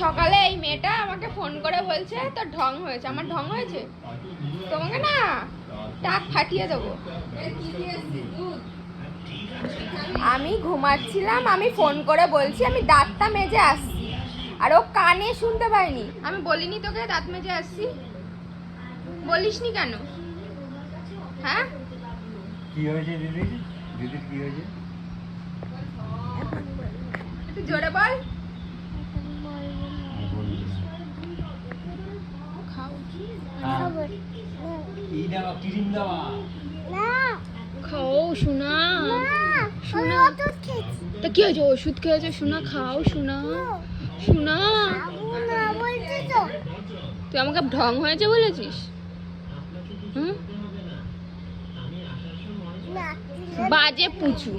সকালে এই মেয়েটা আমাকে ফোন করে বলছে তোর ঢং হয়েছে। আমার ঢং হয়েছে? তোমাকে না টাক ফাটিয়ে দেবো। আমি ঘুমাচ্ছিলাম, আমি ফোন করে বলছি আমি দাঁতটা মেজে আসছি, আর ও কানে শুনতে পাইনি। আমি বলিনি তোকে দাঁত মেজে আসছি? বলিসনি কেন? হ্যাঁ কি হয়েছে দিদি? দিদির কি হয়েছে? একটু জোরে বল। খাও শোনা, শোনা তা কি হয়েছে? ওষুধ খেয়েছো শোনা, খাও শোনা, শোনা। তুই আমাকে ঢং হয়েছে বলেছিস? হুম, বাজে পুচু।